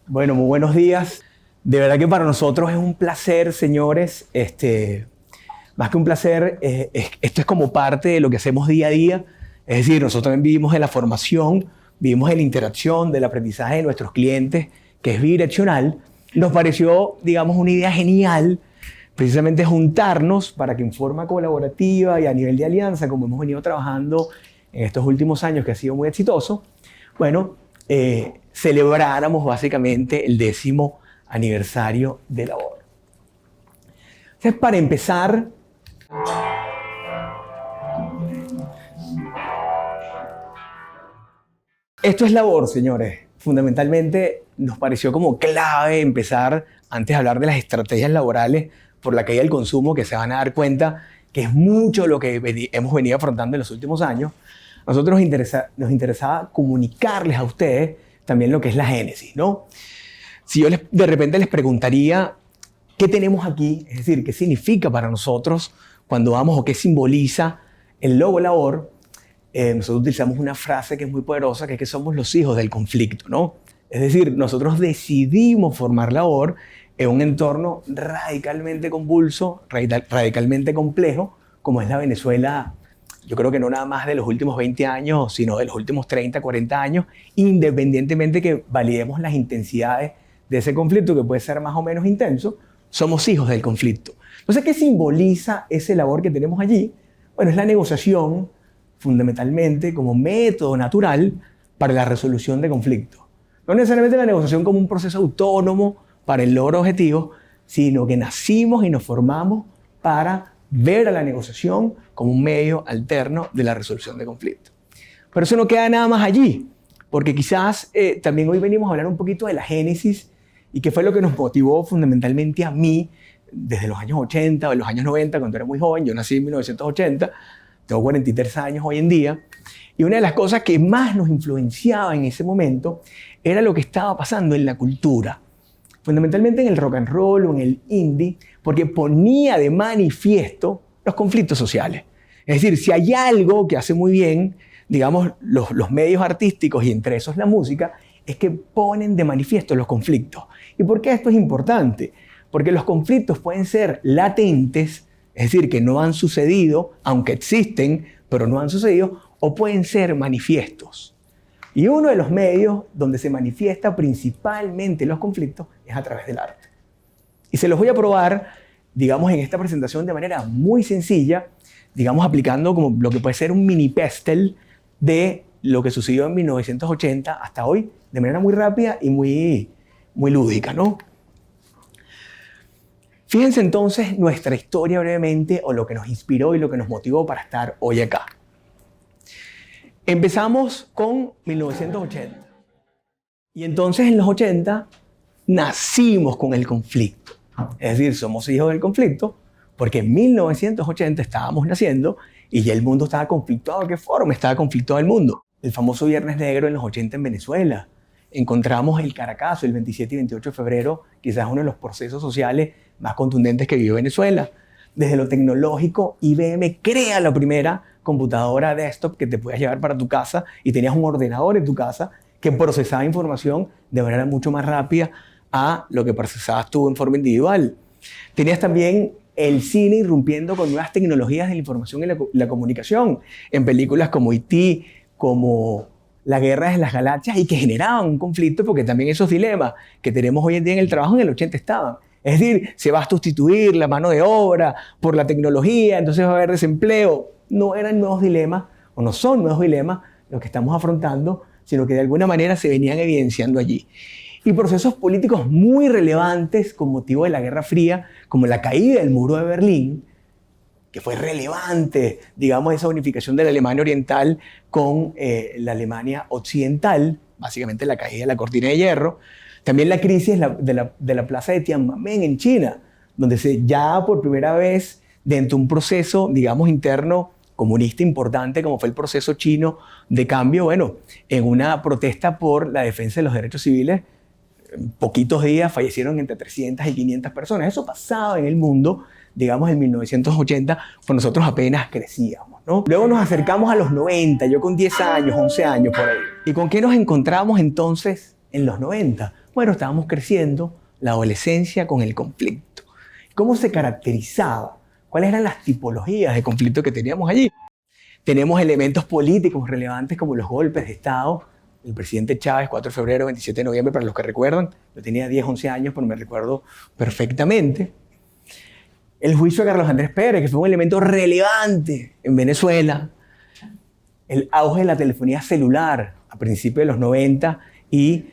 Bueno, muy buenos días. De verdad que para nosotros es un placer, señores. Más que un placer, esto es como parte de lo que hacemos día a día. Es decir, nosotros también vivimos de la formación, vivimos de la interacción, del aprendizaje de nuestros clientes, que es bidireccional. Nos pareció, digamos, una idea genial, precisamente juntarnos para que en forma colaborativa y a nivel de alianza, como hemos venido trabajando en estos últimos años, que ha sido muy exitoso, bueno, celebráramos básicamente el 10º aniversario de Labor. Entonces, para empezar, esto es Labor, señores. Fundamentalmente nos pareció como clave empezar, antes de hablar de las estrategias laborales por la caída del consumo, que se van a dar cuenta que es mucho lo que hemos venido afrontando en los últimos años. A nosotros nos interesaba comunicarles a ustedes también lo que es la génesis, ¿no? Si yo de repente les preguntaría qué tenemos aquí, es decir, qué significa para nosotros cuando vamos o qué simboliza el logo Labor, nosotros utilizamos una frase que es muy poderosa, que es que somos los hijos del conflicto, ¿no? Es decir, nosotros decidimos formar Labor en un entorno radicalmente convulso, radicalmente complejo, como es la Venezuela. Yo creo que no nada más de los últimos 20 años, sino de los últimos 30, 40 años, independientemente que validemos las intensidades de ese conflicto, que puede ser más o menos intenso, somos hijos del conflicto. Entonces, ¿qué simboliza ese Labor que tenemos allí? Bueno, es la negociación, fundamentalmente, como método natural para la resolución de conflictos. No necesariamente la negociación como un proceso autónomo para el logro de objetivos, sino que nacimos y nos formamos para ver a la negociación como un medio alterno de la resolución de conflictos. Pero eso no queda nada más allí, porque quizás también hoy venimos a hablar un poquito de la génesis y qué fue lo que nos motivó fundamentalmente a mí desde los años 80 o los años 90, cuando era muy joven. Yo nací en 1980, tengo 43 años hoy en día, y una de las cosas que más nos influenciaba en ese momento era lo que estaba pasando en la cultura, fundamentalmente en el rock and roll o en el indie, porque ponía de manifiesto los conflictos sociales. Es decir, si hay algo que hace muy bien, digamos, los medios artísticos y entre esos la música, es que ponen de manifiesto los conflictos. ¿Y por qué esto es importante? Porque los conflictos pueden ser latentes, es decir, que no han sucedido, aunque existen, pero no han sucedido, o pueden ser manifiestos. Y uno de los medios donde se manifiesta principalmente los conflictos es a través del arte. Y se los voy a probar, digamos, en esta presentación de manera muy sencilla, digamos, aplicando como lo que puede ser un mini pestel de lo que sucedió en 1980 hasta hoy, de manera muy rápida y muy lúdica, ¿no? Fíjense entonces nuestra historia brevemente, o lo que nos inspiró y lo que nos motivó para estar hoy acá. Empezamos con 1980. Y entonces en los 80 nacimos con el conflicto. Es decir, somos hijos del conflicto porque en 1980 estábamos naciendo y ya el mundo estaba conflictuado. ¿De qué forma estaba conflictuado el mundo? El famoso Viernes Negro en los 80 en Venezuela. Encontramos el Caracazo el 27 y 28 de febrero, quizás uno de los procesos sociales más contundentes que vivió Venezuela. Desde lo tecnológico, IBM crea la primera computadora desktop que te podías llevar para tu casa y tenías un ordenador en tu casa que procesaba información de manera mucho más rápida a lo que procesabas tú en forma individual. Tenías también el cine irrumpiendo con nuevas tecnologías de la información y la comunicación, en películas como E.T., como La Guerra de las Galaxias, y que generaban un conflicto porque también esos dilemas que tenemos hoy en día en el trabajo en el 80 estaban. Es decir, se va a sustituir la mano de obra por la tecnología, entonces va a haber desempleo. No eran nuevos dilemas, o no son nuevos dilemas los que estamos afrontando, sino que de alguna manera se venían evidenciando allí. Y procesos políticos muy relevantes con motivo de la Guerra Fría, como la caída del muro de Berlín, que fue relevante, digamos, esa unificación de la Alemania Oriental con la Alemania Occidental, básicamente la caída de la cortina de hierro. También la crisis de la plaza de Tiananmen en China, donde ya por primera vez, dentro de un proceso, digamos, interno comunista importante, como fue el proceso chino de cambio, bueno, en una protesta por la defensa de los derechos civiles, en poquitos días fallecieron entre 300 y 500 personas. Eso pasaba en el mundo, digamos, en 1980, cuando nosotros apenas crecíamos, ¿no? Luego nos acercamos a los 90, yo con 10 años, 11 años por ahí. ¿Y con qué nos encontramos entonces en los 90? Bueno, estábamos creciendo la adolescencia con el conflicto. ¿Cómo se caracterizaba? ¿Cuáles eran las tipologías de conflicto que teníamos allí? Tenemos elementos políticos relevantes como los golpes de Estado. El presidente Chávez, 4 de febrero, 27 de noviembre, para los que recuerdan, yo tenía 10, 11 años, pero me recuerdo perfectamente. El juicio de Carlos Andrés Pérez, que fue un elemento relevante en Venezuela. El auge de la telefonía celular a principios de los 90 y,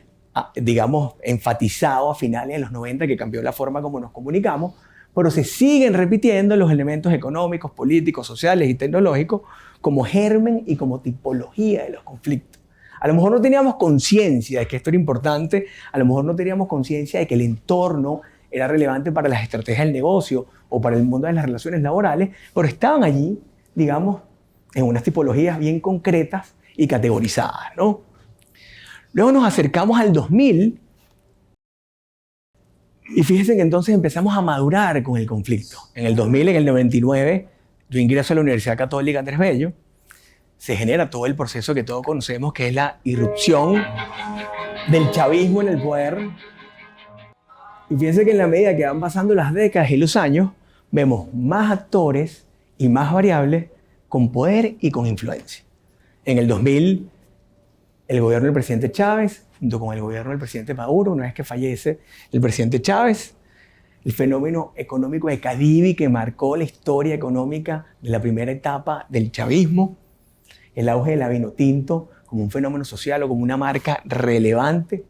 digamos, enfatizado a finales de los 90, que cambió la forma como nos comunicamos, pero se siguen repitiendo los elementos económicos, políticos, sociales y tecnológicos como germen y como tipología de los conflictos. A lo mejor no teníamos conciencia de que esto era importante, a lo mejor no teníamos conciencia de que el entorno era relevante para las estrategias del negocio o para el mundo de las relaciones laborales, pero estaban allí, digamos, en unas tipologías bien concretas y categorizadas, ¿no? Luego nos acercamos al 2000 y fíjense que entonces empezamos a madurar con el conflicto. En el 2000, en el 99, yo ingreso a la Universidad Católica Andrés Bello. Se genera todo el proceso que todos conocemos, que es la irrupción del chavismo en el poder. Y fíjense que en la medida que van pasando las décadas y los años, vemos más actores y más variables con poder y con influencia. En el 2000, el gobierno del presidente Chávez, junto con el gobierno del presidente Maduro, una vez que fallece el presidente Chávez, el fenómeno económico de Cadivi que marcó la historia económica de la primera etapa del chavismo, el auge de la vino tinto como un fenómeno social o como una marca relevante.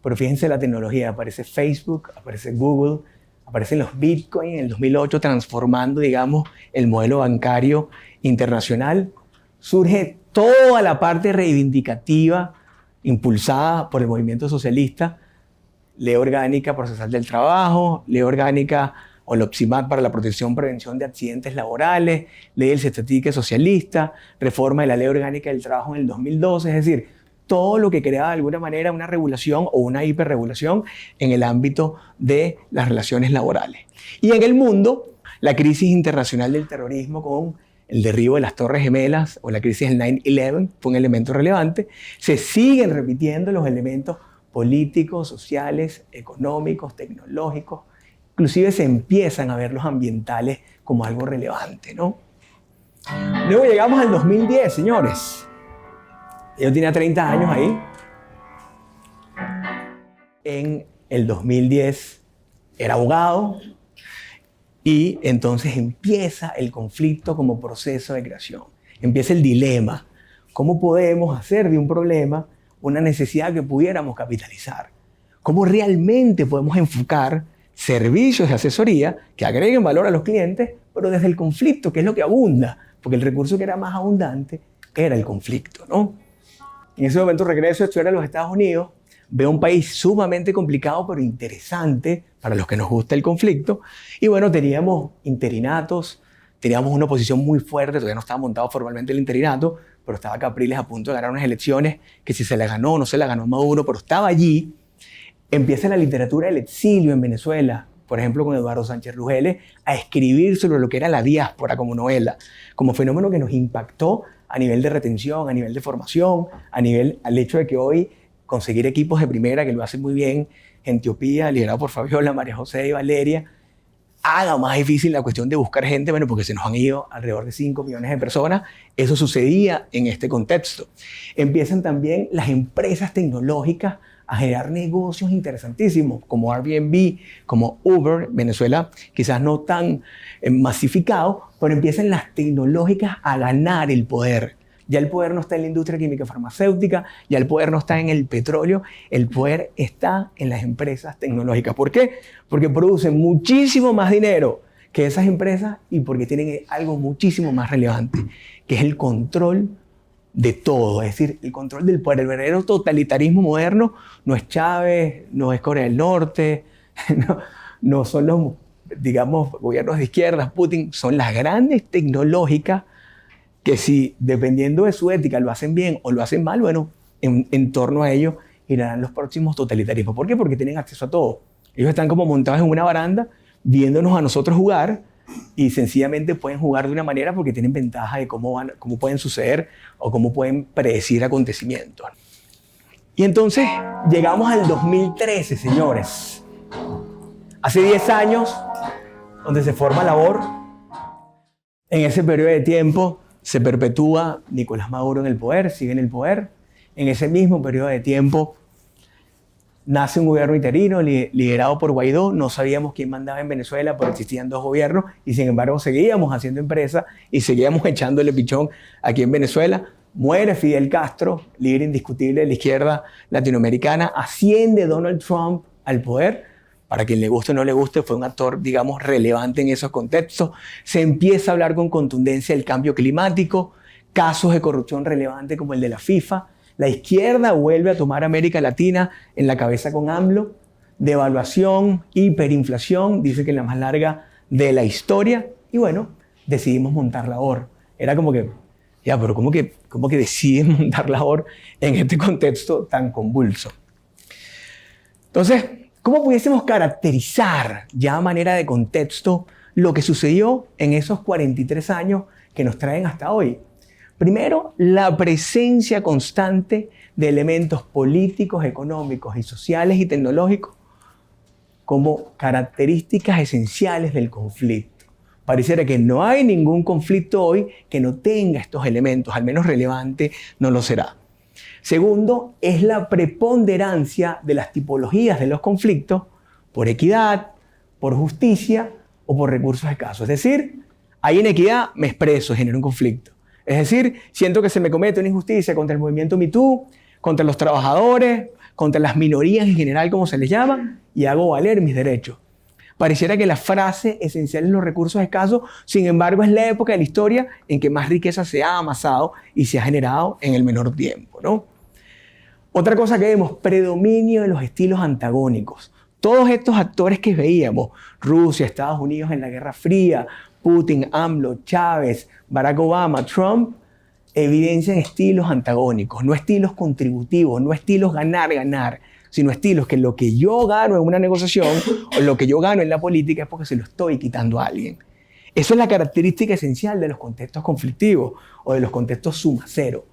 Pero fíjense la tecnología, aparece Facebook, aparece Google, aparecen los Bitcoin en el 2008 transformando, digamos, el modelo bancario internacional. Surge toda la parte reivindicativa impulsada por el movimiento socialista, Ley Orgánica Procesal del Trabajo, Ley Orgánica o LOPSIMAT para la protección y prevención de accidentes laborales, Ley del Cestatique Socialista, reforma de la Ley Orgánica del Trabajo en el 2012, es decir, todo lo que creaba de alguna manera una regulación o una hiperregulación en el ámbito de las relaciones laborales. Y en el mundo, la crisis internacional del terrorismo con el derribo de las Torres Gemelas o la crisis del 9/11 fue un elemento relevante. Se siguen repitiendo los elementos políticos, sociales, económicos, tecnológicos. Inclusive se empiezan a ver los ambientales como algo relevante, ¿no? Luego llegamos al 2010, señores. Yo tenía 30 años ahí. En el 2010 era abogado y entonces empieza el conflicto como proceso de creación. Empieza el dilema. ¿Cómo podemos hacer de un problema una necesidad que pudiéramos capitalizar? ¿Cómo realmente podemos enfocar servicios de asesoría que agreguen valor a los clientes, pero desde el conflicto, que es lo que abunda? Porque el recurso que era más abundante era el conflicto, ¿no? En ese momento regreso a estudiar a los Estados Unidos, veo un país sumamente complicado, pero interesante para los que nos gusta el conflicto. Y bueno, teníamos interinatos, teníamos una oposición muy fuerte, todavía no estaba montado formalmente el interinato, pero estaba Capriles a punto de ganar unas elecciones que si se la ganó o no se la ganó Maduro, pero estaba allí. Empieza la literatura del exilio en Venezuela, por ejemplo con Eduardo Sánchez Rugeles, a escribir sobre lo que era la diáspora como novela, como fenómeno que nos impactó a nivel de retención, a nivel de formación, a nivel al hecho de que hoy conseguir equipos de primera, que lo hacen muy bien, Gentiopía, liderado por Fabiola, María José y Valeria, haga más difícil la cuestión de buscar gente, bueno, porque se nos han ido alrededor de 5 millones de personas. Eso sucedía en este contexto. Empiezan también las empresas tecnológicas a generar negocios interesantísimos, como Airbnb, como Uber, Venezuela quizás no tan masificado, pero empiezan las tecnológicas a ganar el poder. Ya el poder no está en la industria química farmacéutica, ya el poder no está en el petróleo, el poder está en las empresas tecnológicas. ¿Por qué? Porque producen muchísimo más dinero que esas empresas y porque tienen algo muchísimo más relevante, que es el control de todo, es decir, el control del poder. El verdadero totalitarismo moderno no es Chávez, no es Corea del Norte, no son los, digamos, gobiernos de izquierda, Putin, son las grandes tecnológicas que si, dependiendo de su ética, lo hacen bien o lo hacen mal, bueno, en torno a ellos irán los próximos totalitarismos. ¿Por qué? Porque tienen acceso a todo. Ellos están como montados en una baranda, viéndonos a nosotros jugar, y sencillamente pueden jugar de una manera porque tienen ventaja de cómo pueden suceder o cómo pueden predecir acontecimientos. Y entonces llegamos al 2013, señores. Hace 10 años, donde se forma Labor. En ese periodo de tiempo se perpetúa Nicolás Maduro en el poder, sigue en el poder. En ese mismo periodo de tiempo nace un gobierno interino liderado por Guaidó. No sabíamos quién mandaba en Venezuela, pero existían dos gobiernos y sin embargo seguíamos haciendo empresa y seguíamos echándole pichón aquí en Venezuela. Muere Fidel Castro, líder indiscutible de la izquierda latinoamericana. Asciende Donald Trump al poder. Para quien le guste o no le guste, fue un actor, digamos, relevante en esos contextos. Se empieza a hablar con contundencia del cambio climático, casos de corrupción relevantes como el de la FIFA. La izquierda vuelve a tomar América Latina en la cabeza con AMLO. Devaluación, hiperinflación, dice que es la más larga de la historia. Y bueno, decidimos montar Labor. Era como que, ya, pero ¿cómo que deciden montar Labor en este contexto tan convulso? Entonces, ¿cómo pudiésemos caracterizar ya a manera de contexto lo que sucedió en esos 43 años que nos traen hasta hoy? Primero, la presencia constante de elementos políticos, económicos y sociales y tecnológicos como características esenciales del conflicto. Pareciera que no hay ningún conflicto hoy que no tenga estos elementos, al menos relevante no lo será. Segundo, es la preponderancia de las tipologías de los conflictos por equidad, por justicia o por recursos escasos. Es decir, hay inequidad, me expreso, genero un conflicto. Es decir, siento que se me comete una injusticia contra el movimiento Me Too, contra los trabajadores, contra las minorías en general, como se les llama, y hago valer mis derechos. Pareciera que la frase esencial en los recursos escasos, sin embargo, es la época de la historia en que más riqueza se ha amasado y se ha generado en el menor tiempo, ¿no? Otra cosa que vemos, predominio de los estilos antagónicos. Todos estos actores que veíamos, Rusia, Estados Unidos en la Guerra Fría, Putin, AMLO, Chávez, Barack Obama, Trump, evidencian estilos antagónicos, no estilos contributivos, no estilos ganar, sino estilos que lo que yo gano en una negociación o lo que yo gano en la política es porque se lo estoy quitando a alguien. Eso es la característica esencial de los contextos conflictivos o de los contextos suma cero.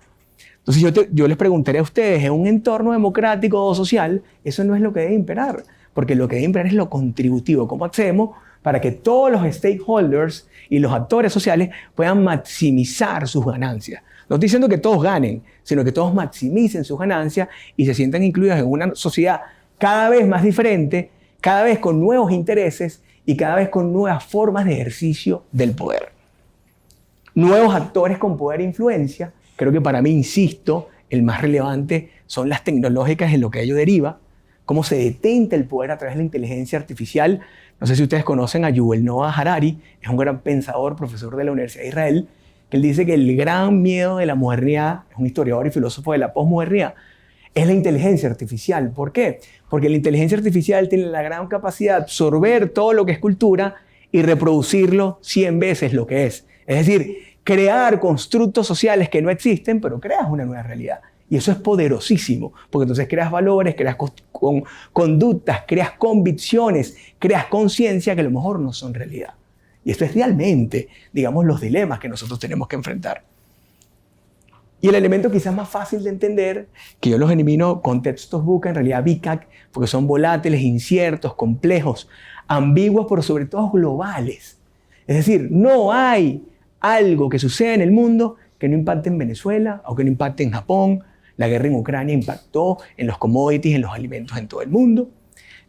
Entonces yo les preguntaría a ustedes, en un entorno democrático o social, eso no es lo que debe imperar, porque lo que debe imperar es lo contributivo. ¿Cómo hacemos para que todos los stakeholders y los actores sociales puedan maximizar sus ganancias? No estoy diciendo que todos ganen, sino que todos maximicen sus ganancias y se sientan incluidos en una sociedad cada vez más diferente, cada vez con nuevos intereses y cada vez con nuevas formas de ejercicio del poder. Nuevos actores con poder e influencia. Creo que para mí, insisto, el más relevante son las tecnológicas en lo que ello deriva, cómo se detenta el poder a través de la inteligencia artificial. No sé si ustedes conocen a Yuval Noah Harari, es un gran pensador, profesor de la Universidad de Israel, que él dice que el gran miedo de la modernidad, es un historiador y filósofo de la posmodernidad, es la inteligencia artificial. ¿Por qué? Porque la inteligencia artificial tiene la gran capacidad de absorber todo lo que es cultura y reproducirlo 100 veces lo que es. Es decir, crear constructos sociales que no existen, pero creas una nueva realidad. Y eso es poderosísimo, porque entonces creas valores, creas conductas, creas convicciones, creas conciencia que a lo mejor no son realidad. Y esto es realmente, digamos, los dilemas que nosotros tenemos que enfrentar. Y el elemento quizás más fácil de entender, que yo los elimino con textos VUCA, en realidad VCAC, porque son volátiles, inciertos, complejos, ambiguos, pero sobre todo globales. Es decir, no hay algo que suceda en el mundo que no impacte en Venezuela o que no impacte en Japón. La guerra en Ucrania impactó en los commodities, en los alimentos en todo el mundo.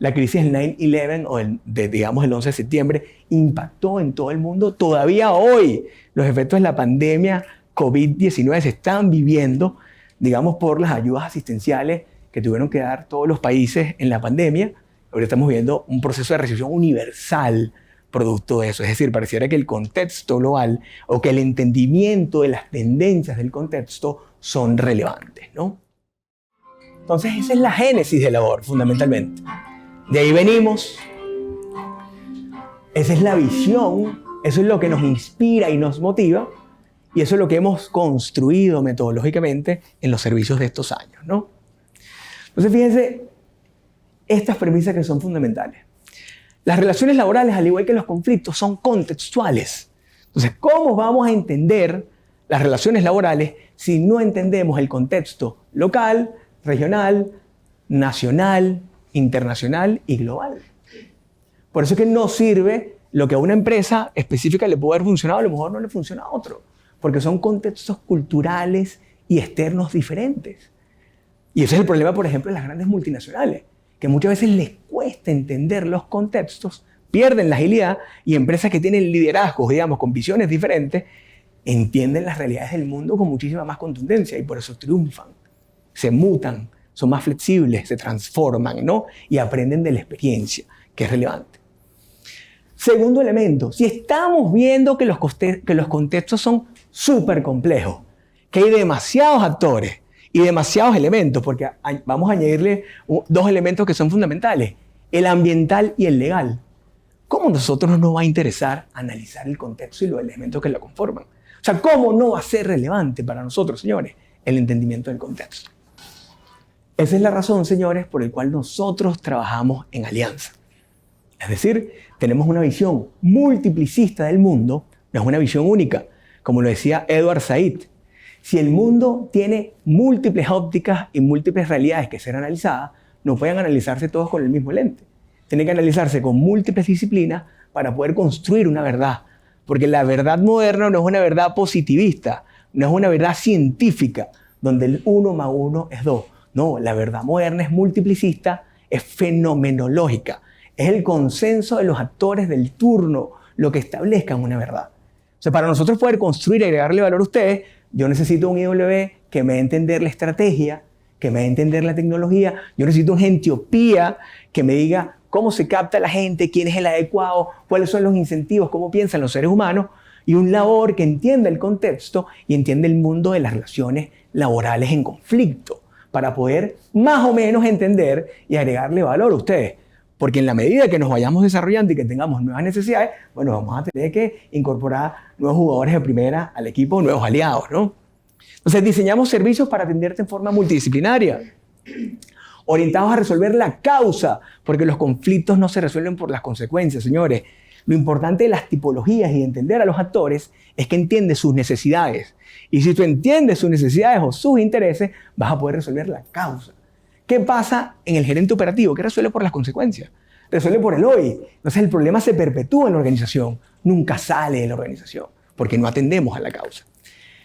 La crisis del 9/11 o digamos el 11 de septiembre impactó en todo el mundo. Todavía hoy los efectos de la pandemia COVID-19 se están viviendo, digamos, por las ayudas asistenciales que tuvieron que dar todos los países en la pandemia. Ahora estamos viendo un proceso de recesión universal producto de eso. Es decir, pareciera que el contexto global o que el entendimiento de las tendencias del contexto son relevantes, ¿no? Entonces esa es la génesis de Labor, fundamentalmente. De ahí venimos. Esa es la visión, eso es lo que nos inspira y nos motiva, y eso es lo que hemos construido metodológicamente en los servicios de estos años, ¿no? Entonces fíjense, estas premisas que son fundamentales. Las relaciones laborales, al igual que los conflictos, son contextuales. Entonces, ¿cómo vamos a entender las relaciones laborales si no entendemos el contexto local, regional, nacional, internacional y global. Por eso es que no sirve lo que a una empresa específica le puede haber funcionado, a lo mejor no le funciona a otro, porque son contextos culturales y externos diferentes. Y ese es el problema, por ejemplo, de las grandes multinacionales, que muchas veces les cuesta entender los contextos, pierden la agilidad, y empresas que tienen liderazgos, digamos, con visiones diferentes, entienden las realidades del mundo con muchísima más contundencia y por eso triunfan, se mutan, son más flexibles, se transforman, ¿no? Y aprenden de la experiencia, que es relevante. Segundo elemento, si estamos viendo que los contextos son súper complejos, que hay demasiados actores y demasiados elementos, porque vamos a añadirle dos elementos que son fundamentales, el ambiental y el legal. ¿Cómo a nosotros no nos va a interesar analizar el contexto y los elementos que lo conforman? O sea, ¿cómo no va a ser relevante para nosotros, señores, el entendimiento del contexto? Esa es la razón, señores, por la cual nosotros trabajamos en alianza. Es decir, tenemos una visión multiplicista del mundo, no es una visión única, como lo decía Edward Said. Si el mundo tiene múltiples ópticas y múltiples realidades que ser analizadas, no pueden analizarse todos con el mismo lente. Tienen que analizarse con múltiples disciplinas para poder construir una verdad. Porque la verdad moderna no es una verdad positivista, no es una verdad científica, donde el 1 más 1 es 2. No, la verdad moderna es multiplicista, es fenomenológica. Es el consenso de los actores del turno lo que establezcan una verdad. O sea, para nosotros poder construir y agregarle valor a ustedes, yo necesito un IW que me dé a entender la estrategia, que me dé a entender la tecnología. Yo necesito un Gentiopía que me diga cómo se capta la gente, quién es el adecuado, cuáles son los incentivos, cómo piensan los seres humanos. Y un labor que entienda el contexto y entienda el mundo de las relaciones laborales en conflicto, para poder más o menos entender y agregarle valor a ustedes. Porque en la medida que nos vayamos desarrollando y que tengamos nuevas necesidades, bueno, vamos a tener que incorporar nuevos jugadores de primera al equipo, nuevos aliados, ¿no? Entonces, diseñamos servicios para atenderte en forma multidisciplinaria, orientados a resolver la causa, porque los conflictos no se resuelven por las consecuencias, señores. Lo importante de las tipologías y de entender a los actores es que entiendes sus necesidades. Y si tú entiendes sus necesidades o sus intereses, vas a poder resolver la causa. ¿Qué pasa en el gerente operativo? ¿Qué resuelve por las consecuencias? Resuelve por el hoy. Entonces el problema se perpetúa en la organización, nunca sale de la organización, porque no atendemos a la causa.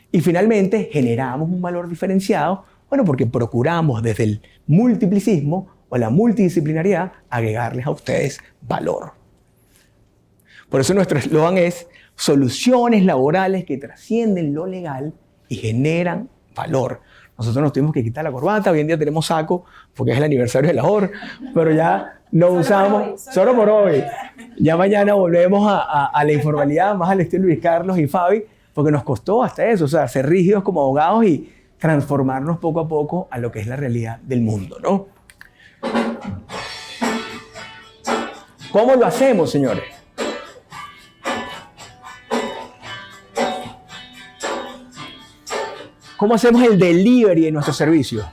Y finalmente generamos un valor diferenciado, bueno, porque procuramos desde el multiplicismo o la multidisciplinariedad agregarles a ustedes valor. Por eso nuestro eslogan es soluciones laborales que trascienden lo legal y generan valor. Nosotros nos tuvimos que quitar la corbata, hoy en día tenemos saco porque es el aniversario de la JOR, pero ya lo usamos solo por hoy. Ya mañana volvemos a la informalidad, más al estilo Luis Carlos y Fabi, porque nos costó hasta eso, o sea, ser rígidos como abogados y transformarnos poco a poco a lo que es la realidad del mundo, ¿no? ¿Cómo lo hacemos, señores? ¿Cómo hacemos el delivery de nuestros servicios?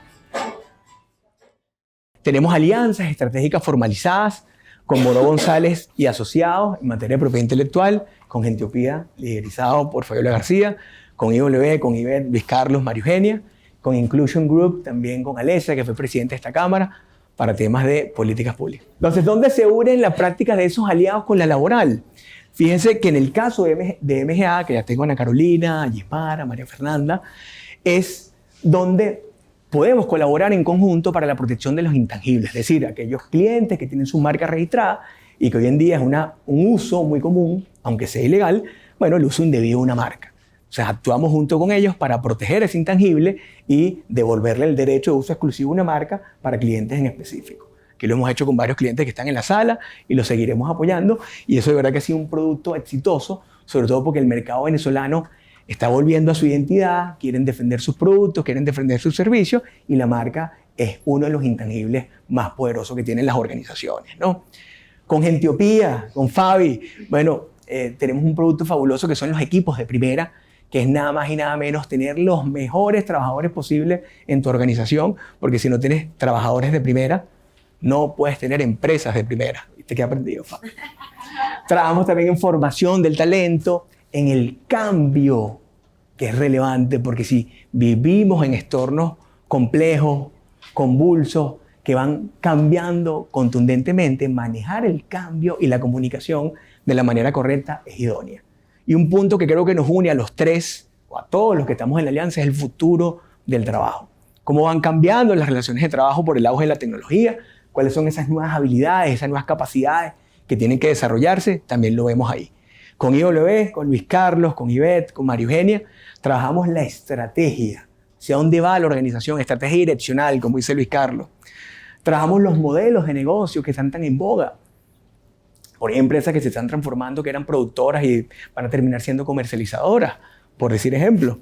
Tenemos alianzas estratégicas formalizadas con Moró González y asociados en materia de propiedad intelectual, con Gentiopía, liderizado por Fabiola García, con IW, con Ivette, Luis Carlos, María Eugenia, con Inclusion Group, también con Alesia, que fue presidente de esta Cámara, para temas de políticas públicas. Entonces, ¿dónde se unen la práctica de esos aliados con la laboral? Fíjense que en el caso de MGA, que ya tengo a Ana Carolina, a Gismara, a María Fernanda, es donde podemos colaborar en conjunto para la protección de los intangibles, es decir, aquellos clientes que tienen su marca registrada y que hoy en día es un uso muy común, aunque sea ilegal, bueno, el uso indebido de una marca. O sea, actuamos junto con ellos para proteger ese intangible y devolverle el derecho de uso exclusivo a una marca para clientes en específico. Que lo hemos hecho con varios clientes que están en la sala y lo seguiremos apoyando, y eso de verdad que ha sido un producto exitoso, sobre todo porque el mercado venezolano está volviendo a su identidad, quieren defender sus productos, quieren defender sus servicios, y la marca es uno de los intangibles más poderosos que tienen las organizaciones, ¿no? Con Gentiopía, con Fabi, bueno, tenemos un producto fabuloso que son los equipos de primera, que es nada más y nada menos tener los mejores trabajadores posibles en tu organización, porque si no tienes trabajadores de primera, no puedes tener empresas de primera. ¿Viste qué he aprendido, Fabi? Trabajamos también en formación del talento, en el cambio, que es relevante, porque si vivimos en entornos complejos, convulsos, que van cambiando contundentemente. Manejar el cambio y la comunicación de la manera correcta es idónea. Y un punto que creo que nos une a los tres, o a todos los que estamos en la alianza, es el futuro del trabajo. Cómo van cambiando las relaciones de trabajo por el auge de la tecnología, cuáles son esas nuevas habilidades, esas nuevas capacidades que tienen que desarrollarse, también lo vemos ahí. Con IW, con Luis Carlos, con Ivette, con María Eugenia, trabajamos la estrategia, hacia dónde va la organización, estrategia direccional, como dice Luis Carlos. Trabajamos los modelos de negocio que están tan en boga. Por empresas que se están transformando, que eran productoras y van a terminar siendo comercializadoras, por decir ejemplo.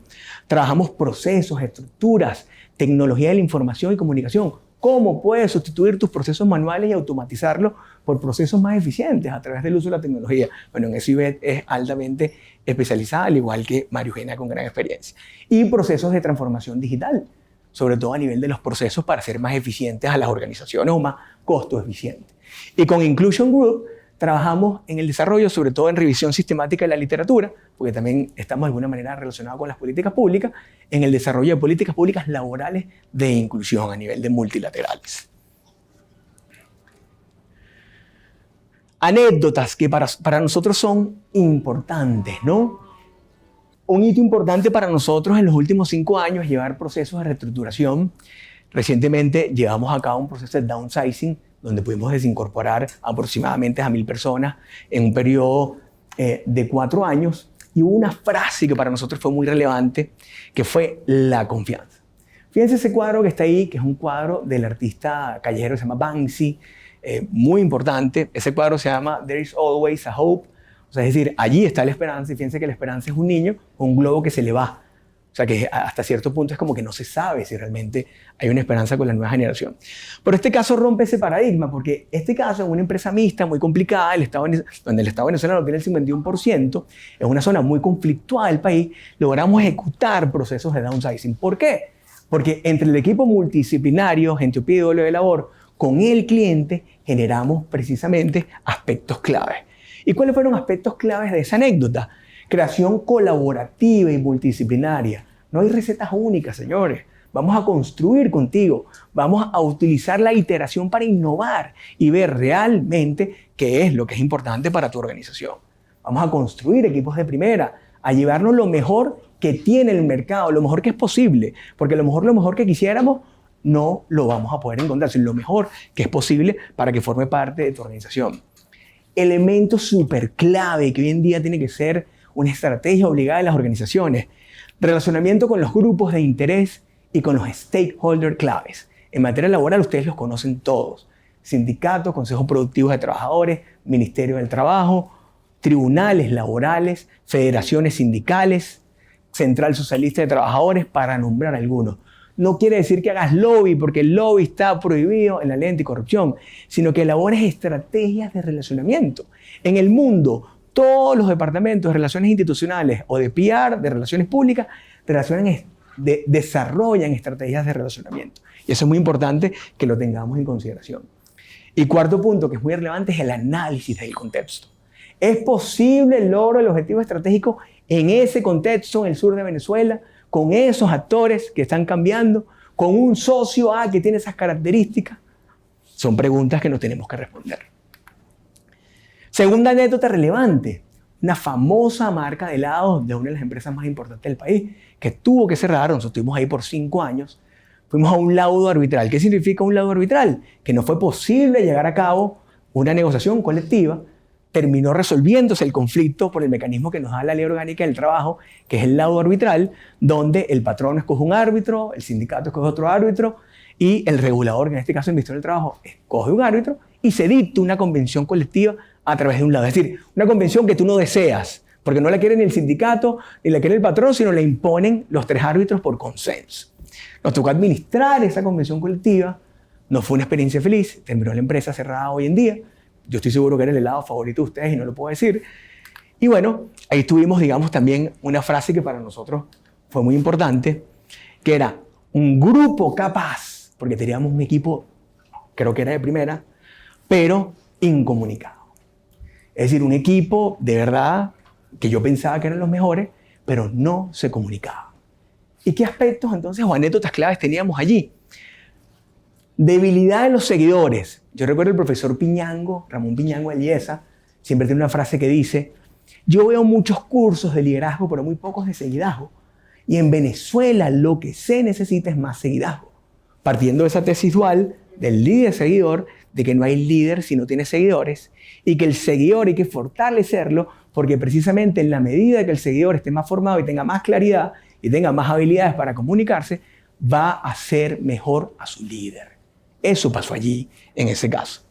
Trabajamos procesos, estructuras, tecnología de la información y comunicación. ¿Cómo puedes sustituir tus procesos manuales y automatizarlos por procesos más eficientes a través del uso de la tecnología? Bueno, en eso Ivette es altamente especializada, al igual que María Eugenia, con gran experiencia. Y procesos de transformación digital, sobre todo a nivel de los procesos para ser más eficientes a las organizaciones o más costo eficientes. Y con Inclusion Group trabajamos en el desarrollo, sobre todo en revisión sistemática de la literatura, porque también estamos de alguna manera relacionados con las políticas públicas, en el desarrollo de políticas públicas laborales de inclusión a nivel de multilaterales. Anécdotas que para nosotros son importantes, ¿no? Un hito importante para nosotros en los últimos 5 años es llevar procesos de reestructuración. Recientemente llevamos a cabo un proceso de downsizing, donde pudimos desincorporar aproximadamente a 1.000 personas en un periodo de 4 años. Y hubo una frase que para nosotros fue muy relevante, que fue la confianza. Fíjense ese cuadro que está ahí, que es un cuadro del artista callejero que se llama Banksy, muy importante. Ese cuadro se llama There is always a hope. O sea, es decir, allí está la esperanza, y fíjense que la esperanza es un niño o un globo que se le va. O sea, que hasta cierto punto es como que no se sabe si realmente hay una esperanza con la nueva generación. Pero este caso rompe ese paradigma, porque este caso es una empresa mixta muy complicada, donde el Estado venezolano tiene el 51%, es una zona muy conflictuada del país, logramos ejecutar procesos de downsizing. ¿Por qué? Porque entre el equipo multidisciplinario, gente OPIW de labor, con el cliente, generamos precisamente aspectos claves. ¿Y cuáles fueron aspectos claves de esa anécdota? Creación colaborativa y multidisciplinaria. No hay recetas únicas, señores. Vamos a construir contigo. Vamos a utilizar la iteración para innovar y ver realmente qué es lo que es importante para tu organización. Vamos a construir equipos de primera, a llevarnos lo mejor que tiene el mercado, lo mejor que es posible. Porque lo mejor que quisiéramos no lo vamos a poder encontrar, sino lo mejor que es posible para que forme parte de tu organización. Elemento súper clave que hoy en día tiene que ser una estrategia obligada de las organizaciones. Relacionamiento con los grupos de interés y con los stakeholders claves. En materia laboral ustedes los conocen todos. Sindicatos, consejos productivos de trabajadores, Ministerio del Trabajo, tribunales laborales, federaciones sindicales, Central Socialista de Trabajadores, para nombrar algunos. No quiere decir que hagas lobby, porque el lobby está prohibido en la ley anticorrupción, sino que elabores estrategias de relacionamiento. En el mundo, todos los departamentos de relaciones institucionales o de PR, de relaciones públicas, desarrollan estrategias de relacionamiento. Y eso es muy importante que lo tengamos en consideración. Y cuarto punto, que es muy relevante, es el análisis del contexto. ¿Es posible el logro del objetivo estratégico en ese contexto, en el sur de Venezuela, con esos actores que están cambiando, con un socio A que tiene esas características? Son preguntas que nos tenemos que responder. Segunda anécdota relevante, una famosa marca de helados de una de las empresas más importantes del país, que tuvo que cerrar. Nosotros estuvimos ahí por 5 años, fuimos a un laudo arbitral. ¿Qué significa un laudo arbitral? Que no fue posible llevar a cabo una negociación colectiva. Terminó resolviéndose el conflicto por el mecanismo que nos da la ley orgánica del trabajo, que es el laudo arbitral, donde el patrón escoge un árbitro, el sindicato escoge otro árbitro y el regulador, que en este caso el Ministerio del Trabajo, escoge un árbitro y se dicta una convención colectiva a través de un laudo. Es decir, una convención que tú no deseas, porque no la quiere ni el sindicato ni la quiere el patrón, sino la imponen los 3 árbitros por consenso. Nos tocó administrar esa convención colectiva, no fue una experiencia feliz, terminó la empresa cerrada hoy en día. Yo estoy seguro que era el helado favorito de ustedes y no lo puedo decir. Y bueno, ahí tuvimos, digamos, también una frase que para nosotros fue muy importante, que era un grupo capaz, porque teníamos un equipo, creo que era de primera, pero incomunicado. Es decir, un equipo de verdad que yo pensaba que eran los mejores, pero no se comunicaban. ¿Y qué aspectos entonces o anécdotas claves teníamos allí? Debilidad de los seguidores. Yo recuerdo el profesor Piñango, Ramón Piñango de IESA, siempre tiene una frase que dice: yo veo muchos cursos de liderazgo, pero muy pocos de seguidazgo. Y en Venezuela lo que se necesita es más seguidazgo. Partiendo de esa tesis dual del líder-seguidor, de que no hay líder si no tiene seguidores, y que el seguidor hay que fortalecerlo, porque precisamente en la medida que el seguidor esté más formado y tenga más claridad y tenga más habilidades para comunicarse, va a hacer mejor a su líder. Eso pasó allí en ese caso.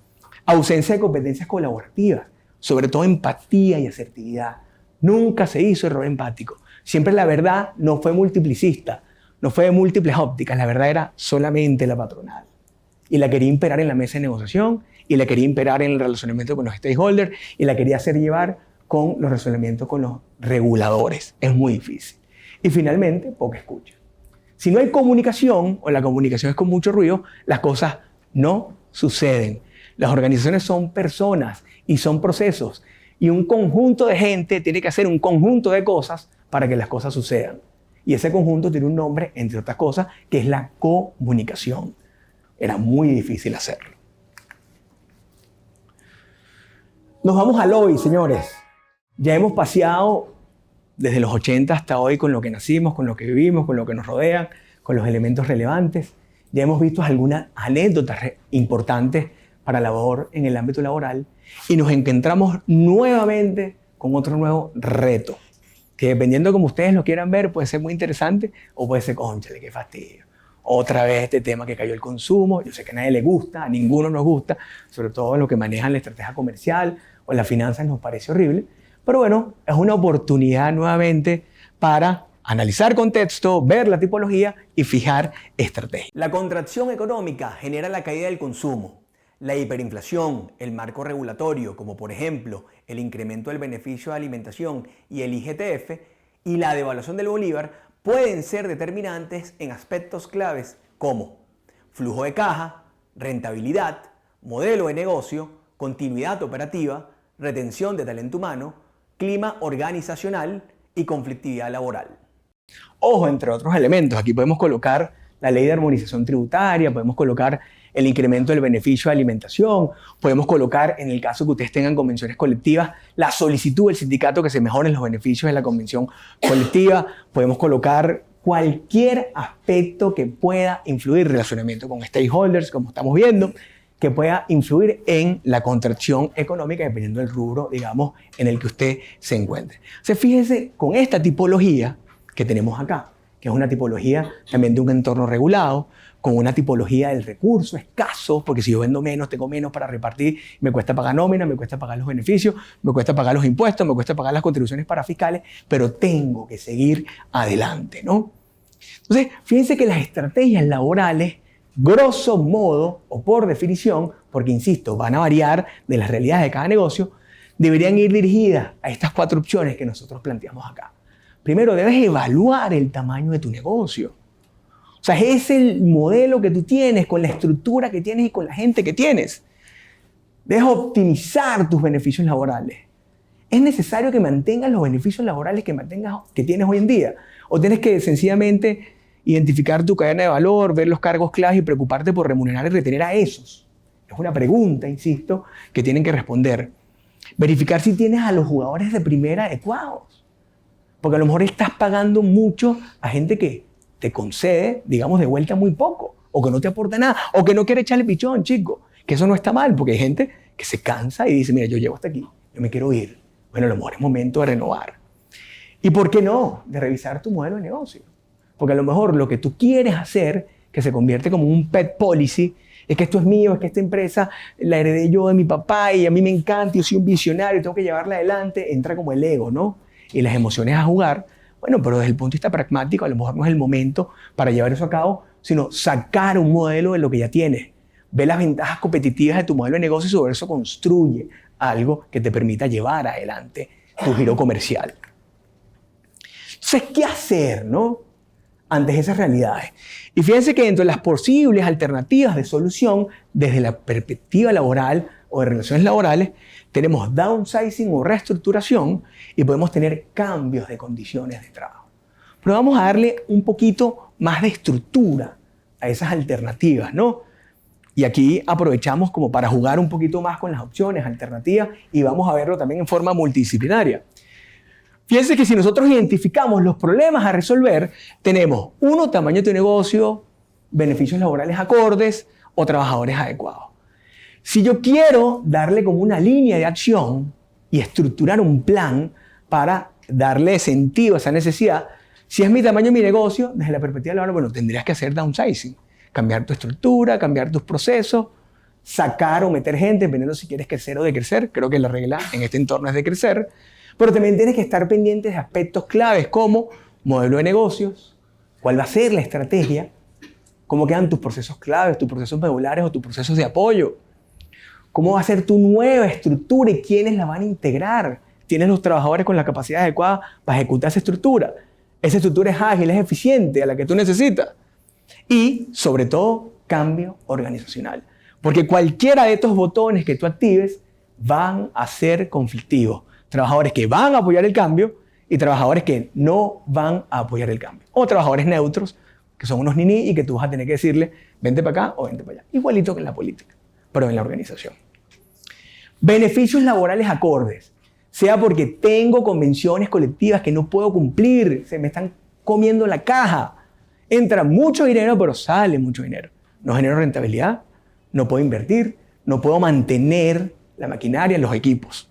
Ausencia de competencias colaborativas, sobre todo empatía y asertividad. Nunca se hizo error empático. Siempre la verdad no fue multiplicista, no fue de múltiples ópticas, la verdad era solamente la patronal. Y la quería imperar en la mesa de negociación, y la quería imperar en el relacionamiento con los stakeholders, y la quería hacer llevar con los relacionamientos con los reguladores. Es muy difícil. Y finalmente, poca escucha. Si no hay comunicación, o la comunicación es con mucho ruido, las cosas no suceden. Las organizaciones son personas y son procesos. Y un conjunto de gente tiene que hacer un conjunto de cosas para que las cosas sucedan. Y ese conjunto tiene un nombre, entre otras cosas, que es la comunicación. Era muy difícil hacerlo. Nos vamos al hoy, señores. Ya hemos paseado desde los 80 hasta hoy con lo que nacimos, con lo que vivimos, con lo que nos rodea, con los elementos relevantes. Ya hemos visto algunas anécdotas importantes para la labor en el ámbito laboral y nos encontramos nuevamente con otro nuevo reto, que dependiendo de cómo ustedes lo quieran ver, puede ser muy interesante o puede ser, cónchale, qué fastidio. Otra vez este tema que cayó el consumo. Yo sé que a nadie le gusta, a ninguno nos gusta, sobre todo los que manejan la estrategia comercial o las finanzas nos parece horrible. Pero bueno, es una oportunidad nuevamente para analizar contexto, ver la tipología y fijar estrategia. La contracción económica genera la caída del consumo. La hiperinflación, el marco regulatorio, como por ejemplo el incremento del beneficio de alimentación y el IGTF, y la devaluación del bolívar, pueden ser determinantes en aspectos claves como flujo de caja, rentabilidad, modelo de negocio, continuidad operativa, retención de talento humano, clima organizacional y conflictividad laboral. Ojo, entre otros elementos, aquí podemos colocar la ley de armonización tributaria, podemos colocar el incremento del beneficio de alimentación, podemos colocar, en el caso que ustedes tengan convenciones colectivas, la solicitud del sindicato que se mejoren los beneficios de la convención colectiva, podemos colocar cualquier aspecto que pueda influir, relacionamiento con stakeholders, como estamos viendo, que pueda influir en la contracción económica dependiendo del rubro, digamos, en el que usted se encuentre. O sea, fíjese con esta tipología que tenemos acá, que es una tipología también de un entorno regulado, con una tipología del recurso escaso, porque si yo vendo menos, tengo menos para repartir, me cuesta pagar nómina, me cuesta pagar los beneficios, me cuesta pagar los impuestos, me cuesta pagar las contribuciones parafiscales, pero tengo que seguir adelante, ¿no? Entonces, fíjense que las estrategias laborales, grosso modo, o por definición, porque insisto, van a variar de las realidades de cada negocio, deberían ir dirigidas a estas 4 opciones que nosotros planteamos acá. Primero, debes evaluar el tamaño de tu negocio. O sea, es el modelo que tú tienes, con la estructura que tienes y con la gente que tienes. Debes optimizar tus beneficios laborales. ¿Es necesario que mantengas los beneficios laborales que tienes hoy en día? ¿O tienes que sencillamente identificar tu cadena de valor, ver los cargos claves y preocuparte por remunerar y retener a esos? Es una pregunta, insisto, que tienen que responder. Verificar si tienes a los jugadores de primera adecuados. Porque a lo mejor estás pagando mucho a gente que te concede, digamos, de vuelta muy poco, o que no te aporta nada, o que no quiere echarle pichón, chico. Que eso no está mal, porque hay gente que se cansa y dice, mira, yo llego hasta aquí, yo me quiero ir. Bueno, a lo mejor es momento de renovar. ¿Y por qué no? De revisar tu modelo de negocio. Porque a lo mejor lo que tú quieres hacer, que se convierte como un pet policy, es que esto es mío, es que esta empresa la heredé yo de mi papá y a mí me encanta, yo soy un visionario, tengo que llevarla adelante, entra como el ego, ¿no? Y las emociones a jugar. Bueno, pero desde el punto de vista pragmático, a lo mejor no es el momento para llevar eso a cabo, sino sacar un modelo de lo que ya tienes. Ve las ventajas competitivas de tu modelo de negocio y sobre eso construye algo que te permita llevar adelante tu giro comercial. Entonces, ¿qué hacer, no? Ante esas realidades. Y fíjense que dentro de las posibles alternativas de solución, desde la perspectiva laboral o de relaciones laborales, tenemos downsizing o reestructuración y podemos tener cambios de condiciones de trabajo. Pero vamos a darle un poquito más de estructura a esas alternativas, ¿no? Y aquí aprovechamos como para jugar un poquito más con las opciones, alternativas, y vamos a verlo también en forma multidisciplinaria. Fíjense que si nosotros identificamos los problemas a resolver, tenemos uno, tamaño de tu negocio, beneficios laborales acordes o trabajadores adecuados. Si yo quiero darle como una línea de acción y estructurar un plan para darle sentido a esa necesidad, si es mi tamaño de mi negocio, desde la perspectiva laboral, bueno, tendrías que hacer downsizing, cambiar tu estructura, cambiar tus procesos, sacar o meter gente, dependiendo si quieres crecer o decrecer. Creo que la regla en este entorno es de crecer. Pero también tienes que estar pendientes de aspectos claves como modelo de negocios, cuál va a ser la estrategia, cómo quedan tus procesos claves, tus procesos medulares o tus procesos de apoyo, cómo va a ser tu nueva estructura y quiénes la van a integrar. Tienes los trabajadores con la capacidad adecuada para ejecutar esa estructura. Esa estructura es ágil, es eficiente, a la que tú necesitas. Y, sobre todo, cambio organizacional. Porque cualquiera de estos botones que tú actives van a ser conflictivos. Trabajadores que van a apoyar el cambio y trabajadores que no van a apoyar el cambio. O trabajadores neutros, que son unos niní y que tú vas a tener que decirle, vente para acá o vente para allá. Igualito que en la política, pero en la organización. Beneficios laborales acordes. Sea porque tengo convenciones colectivas que no puedo cumplir, se me están comiendo la caja. Entra mucho dinero, pero sale mucho dinero. No genero rentabilidad, no puedo invertir, no puedo mantener la maquinaria, los equipos.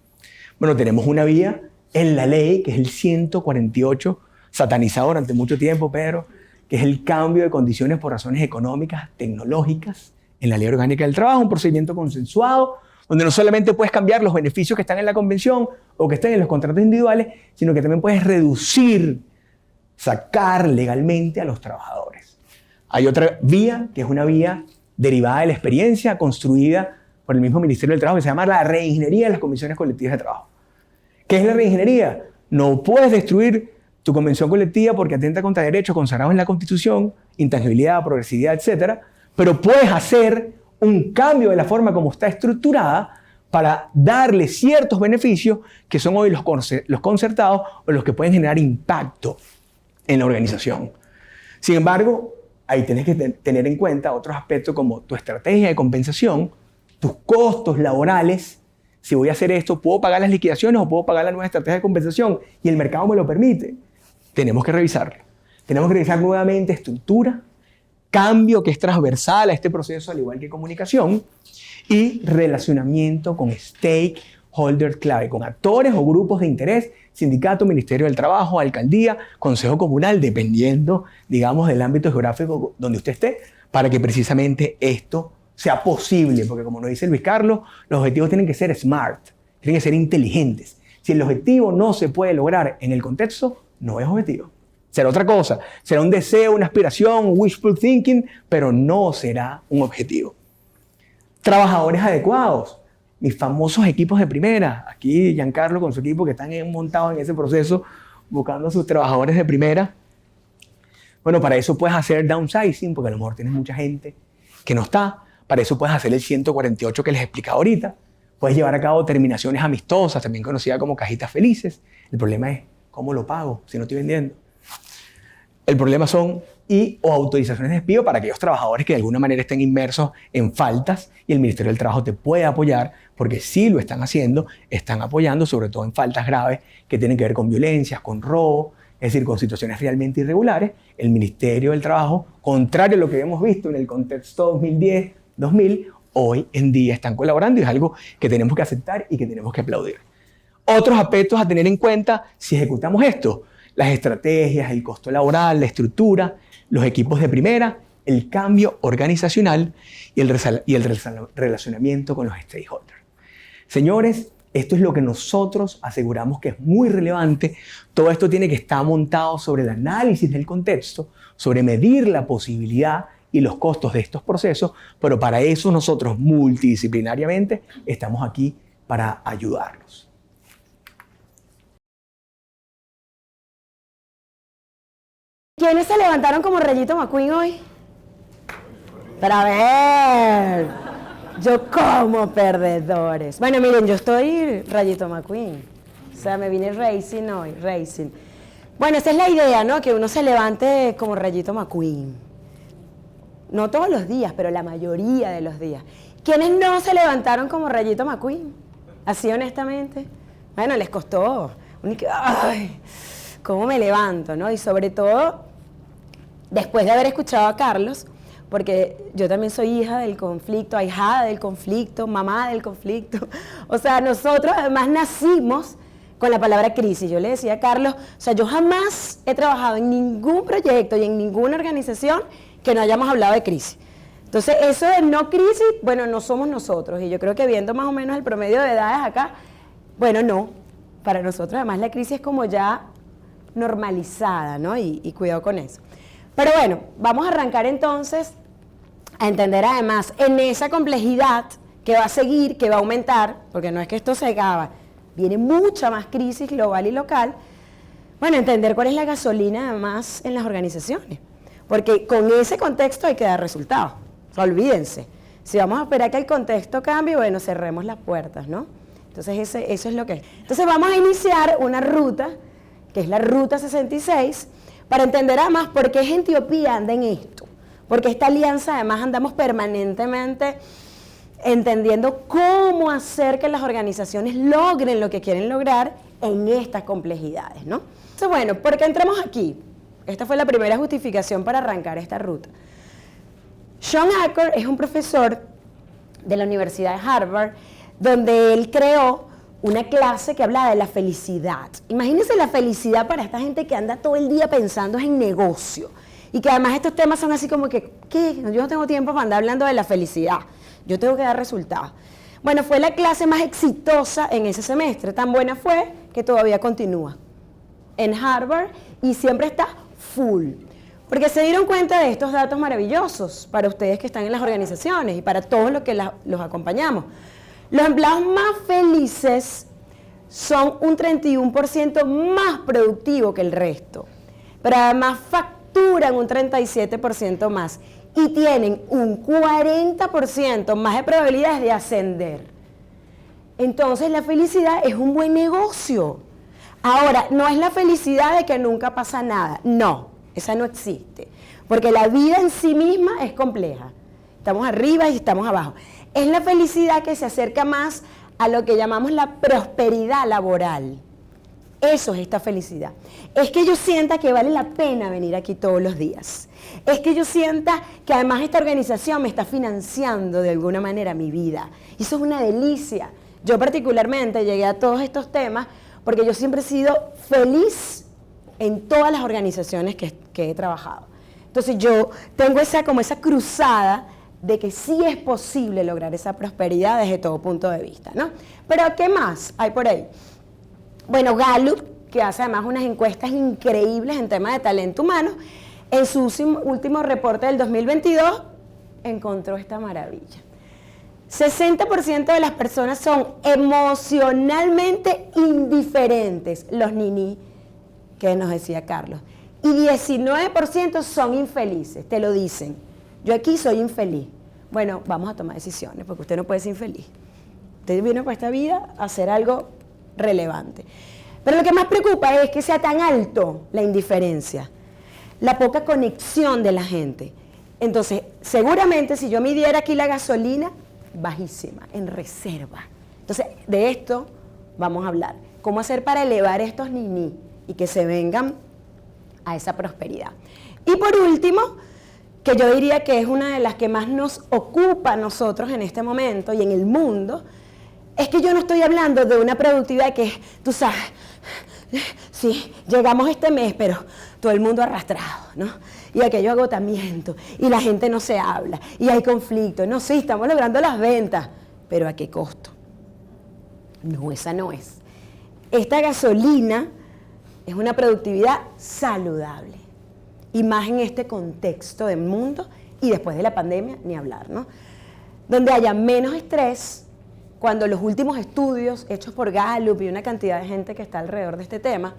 Bueno, tenemos una vía en la ley, que es el 148, satanizado durante mucho tiempo, Pedro, que es el cambio de condiciones por razones económicas, tecnológicas, en la Ley Orgánica del Trabajo, un procedimiento consensuado, donde no solamente puedes cambiar los beneficios que están en la convención o que están en los contratos individuales, sino que también puedes reducir, sacar legalmente a los trabajadores. Hay otra vía, que es una vía derivada de la experiencia construida por el mismo Ministerio del Trabajo, que se llama la reingeniería de las convenciones colectivas de trabajo. ¿Qué es la reingeniería? No puedes destruir tu convención colectiva porque atenta contra derechos consagrados en la Constitución, intangibilidad, progresividad, etc., pero puedes hacer un cambio de la forma como está estructurada para darle ciertos beneficios que son hoy los concertados o los que pueden generar impacto en la organización. Sin embargo, ahí tienes que tener en cuenta otros aspectos como tu estrategia de compensación, tus costos laborales. Si voy a hacer esto, ¿puedo pagar las liquidaciones o puedo pagar la nueva estrategia de compensación? Y el mercado me lo permite. Tenemos que revisarlo. Tenemos que revisar nuevamente estructura, cambio que es transversal a este proceso, al igual que comunicación, y relacionamiento con stakeholders clave, con actores o grupos de interés, sindicato, Ministerio del Trabajo, alcaldía, consejo comunal, dependiendo, digamos, del ámbito geográfico donde usted esté, para que precisamente esto sea posible, porque como nos dice Luis Carlos, los objetivos tienen que ser smart, tienen que ser inteligentes. Si el objetivo no se puede lograr en el contexto, no es objetivo. Será otra cosa, será un deseo, una aspiración, un wishful thinking, pero no será un objetivo. Trabajadores adecuados, mis famosos equipos de primera. Aquí Giancarlo con su equipo que están montados en ese proceso, buscando a sus trabajadores de primera. Bueno, para eso puedes hacer downsizing, porque a lo mejor tienes mucha gente que no está. Para eso puedes hacer el 148 que les explicaba ahorita. Puedes llevar a cabo terminaciones amistosas, también conocidas como cajitas felices. El problema es, ¿cómo lo pago si no estoy vendiendo? El problema son o autorizaciones de despido para aquellos trabajadores que de alguna manera estén inmersos en faltas y el Ministerio del Trabajo te puede apoyar porque sí lo están haciendo, están apoyando sobre todo en faltas graves que tienen que ver con violencias, con robo, es decir, con situaciones realmente irregulares. El Ministerio del Trabajo, contrario a lo que hemos visto en el contexto 2010-2000, hoy en día están colaborando y es algo que tenemos que aceptar y que tenemos que aplaudir. Otros aspectos a tener en cuenta si ejecutamos esto: las estrategias, el costo laboral, la estructura, los equipos de primera, el cambio organizacional y el relacionamiento con los stakeholders. Señores, esto es lo que nosotros aseguramos que es muy relevante. Todo esto tiene que estar montado sobre el análisis del contexto, sobre medir la posibilidad y los costos de estos procesos, pero para eso nosotros multidisciplinariamente estamos aquí para ayudarlos. ¿Quiénes se levantaron como Rayito McQueen hoy? Pero a ver, yo como perdedores. Bueno, miren, yo estoy Rayito McQueen. O sea, me vine racing hoy, racing. Bueno, esa es la idea, ¿no? Que uno se levante como Rayito McQueen. No todos los días, pero la mayoría de los días. ¿Quiénes no se levantaron como Rayito McQueen? Así honestamente. Bueno, les costó. Ay, ¿cómo me levanto, no? Y sobre todo, después de haber escuchado a Carlos, porque yo también soy hija del conflicto, ahijada del conflicto, mamá del conflicto. O sea, nosotros además nacimos con la palabra crisis. Yo le decía a Carlos, o sea, yo jamás he trabajado en ningún proyecto y en ninguna organización que no hayamos hablado de crisis. Entonces, eso de no crisis, bueno, no somos nosotros. Y yo creo que viendo más o menos el promedio de edades acá, bueno, no. Para nosotros, además, la crisis es como ya normalizada, ¿no? Y cuidado con eso. Pero bueno, vamos a arrancar entonces a entender además en esa complejidad que va a seguir, que va a aumentar, porque no es que esto se acaba, viene mucha más crisis global y local. Bueno, entender cuál es la gasolina además en las organizaciones, porque con ese contexto hay que dar resultados. O sea, olvídense, si vamos a esperar que el contexto cambie, bueno, cerremos las puertas, ¿no? Entonces eso es lo que es. Entonces vamos a iniciar una ruta, que es la Ruta 66, para entender además por qué Gentiopía anda en esto, porque esta alianza además andamos permanentemente entendiendo cómo hacer que las organizaciones logren lo que quieren lograr en estas complejidades, ¿no? Entonces, bueno, ¿por qué entramos aquí? Esta fue la primera justificación para arrancar esta ruta. Shawn Achor es un profesor de la Universidad de Harvard, donde él creó una clase que habla de la felicidad. Imagínense la felicidad para esta gente que anda todo el día pensando en negocio, y que además estos temas son así como que, ¿qué? Yo no tengo tiempo para andar hablando de la felicidad. Yo tengo que dar resultados. Bueno, fue la clase más exitosa en ese semestre. Tan buena fue que todavía continúa en Harvard y siempre está full. Porque se dieron cuenta de estos datos maravillosos para ustedes que están en las organizaciones y para todos los que los acompañamos. Los empleados más felices son un 31% más productivos que el resto, pero además facturan un 37% más. Y tienen un 40% más de probabilidades de ascender. Entonces la felicidad es un buen negocio. Ahora, no es la felicidad de que nunca pasa nada. No, esa no existe. Porque la vida en sí misma es compleja. Estamos arriba y estamos abajo. Es la felicidad que se acerca más a lo que llamamos la prosperidad laboral. Eso es esta felicidad. Es que yo sienta que vale la pena venir aquí todos los días. Es que yo sienta que además esta organización me está financiando de alguna manera mi vida. Y eso es una delicia. Yo particularmente llegué a todos estos temas porque yo siempre he sido feliz en todas las organizaciones que he trabajado. Entonces yo tengo esa cruzada de que sí es posible lograr esa prosperidad desde todo punto de vista, ¿no? Pero ¿qué más hay por ahí? Bueno, Gallup, que hace además unas encuestas increíbles en temas de talento humano, en su último reporte del 2022 encontró esta maravilla. 60% de las personas son emocionalmente indiferentes, los niní, que nos decía Carlos, y 19% son infelices, te lo dicen. Yo aquí soy infeliz. Bueno, vamos a tomar decisiones, porque usted no puede ser infeliz. Usted viene para esta vida a hacer algo relevante. Pero lo que más preocupa es que sea tan alto la indiferencia, la poca conexión de la gente. Entonces, seguramente si yo midiera aquí la gasolina, bajísima, en reserva. Entonces, de esto vamos a hablar. ¿Cómo hacer para elevar estos niní y que se vengan a esa prosperidad? Y por último, que yo diría que es una de las que más nos ocupa a nosotros en este momento y en el mundo, es que yo no estoy hablando de una productividad que, tú sabes, sí, llegamos este mes, pero todo el mundo arrastrado, ¿no? Y aquello agotamiento, y la gente no se habla, y hay conflicto. No, sí, estamos logrando las ventas, pero ¿a qué costo? No, esa no es. Esta gasolina es una productividad saludable, y más en este contexto del mundo, y después de la pandemia, ni hablar, ¿no? Donde haya menos estrés. Cuando los últimos estudios hechos por Gallup y una cantidad de gente que está alrededor de este tema,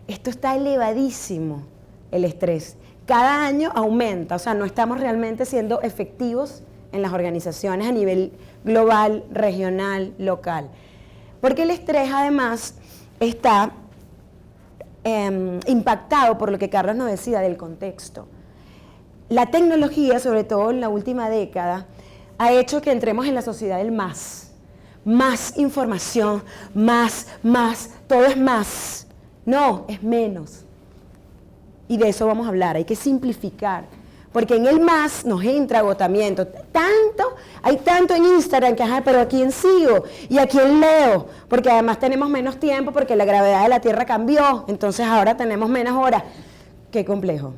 esto está elevadísimo, el estrés. Cada año aumenta, o sea, no estamos realmente siendo efectivos en las organizaciones a nivel global, regional, local. Porque el estrés además está impactado por lo que Carlos nos decía del contexto. la tecnología, sobre todo en la última década, ha hecho que entremos en la sociedad del más. Más información, más, todo es más. No, es menos. Y de eso vamos a hablar, hay que simplificar. Porque en el más nos entra agotamiento. Hay tanto en Instagram que, pero ¿a quién sigo? ¿Y a quién leo? Porque además tenemos menos tiempo porque la gravedad de la Tierra cambió. Entonces ahora tenemos menos horas. Qué complejo.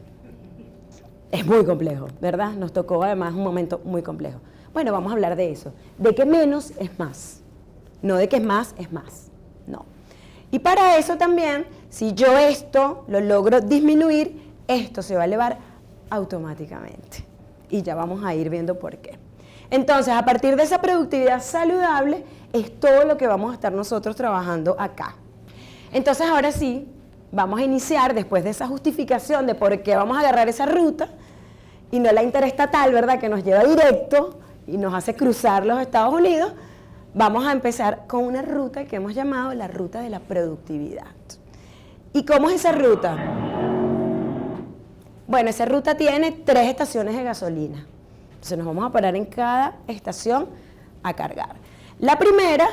Es muy complejo, ¿verdad? Nos tocó además un momento muy complejo. Bueno, vamos a hablar de eso. De que menos es más. No de que es más. No. Y para eso también, si yo esto lo logro disminuir, esto se va a elevar automáticamente. Y ya vamos a ir viendo por qué. Entonces, a partir de esa productividad saludable, es todo lo que vamos a estar nosotros trabajando acá. Entonces, ahora sí, vamos a iniciar, después de esa justificación de por qué vamos a agarrar esa ruta, y no la interestatal, ¿verdad?, que nos lleva directo y nos hace cruzar los Estados Unidos, vamos a empezar con una ruta que hemos llamado la ruta de la productividad. ¿Y cómo es esa ruta? Bueno, esa ruta tiene 3 estaciones de gasolina. Entonces nos vamos a parar en cada estación a cargar. La primera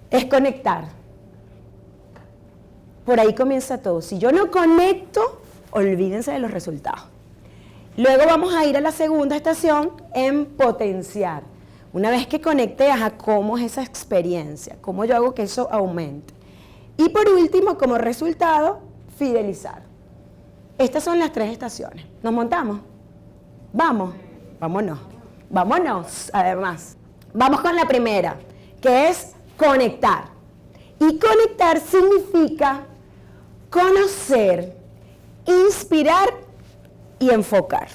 es conectar. Por ahí comienza todo. Si yo no conecto, olvídense de los resultados. Luego vamos a ir a la segunda estación en potenciar. Una vez que conecte, cómo es esa experiencia, cómo yo hago que eso aumente. Y por último, como resultado, fidelizar. Estas son las 3 estaciones. ¿Nos montamos? Vamos. Vámonos, además. Vamos con la primera, que es conectar. Y conectar significa conocer, inspirar y enfocar.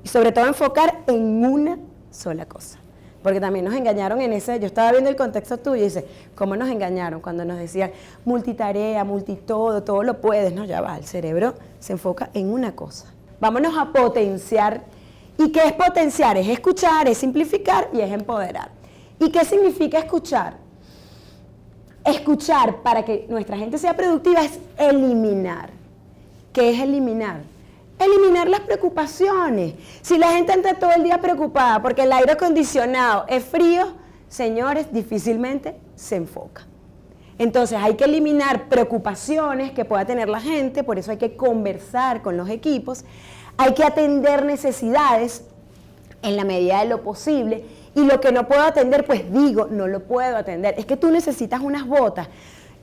Y sobre todo enfocar en una sola cosa. Porque también nos engañaron en ese, yo estaba viendo el contexto tuyo y dice, ¿cómo nos engañaron? Cuando nos decían multitarea, multitodo, todo lo puedes, no, ya va, el cerebro se enfoca en una cosa. Vámonos a potenciar. ¿Y qué es potenciar? Es escuchar, es simplificar y es empoderar. ¿Y qué significa escuchar? Escuchar para que nuestra gente sea productiva es eliminar. ¿Qué es eliminar? Eliminar las preocupaciones. Si la gente anda todo el día preocupada porque el aire acondicionado es frío, señores, difícilmente se enfoca. Entonces hay que eliminar preocupaciones que pueda tener la gente, por eso hay que conversar con los equipos, hay que atender necesidades en la medida de lo posible, y lo que no puedo atender, pues digo, no lo puedo atender. Es que tú necesitas unas botas,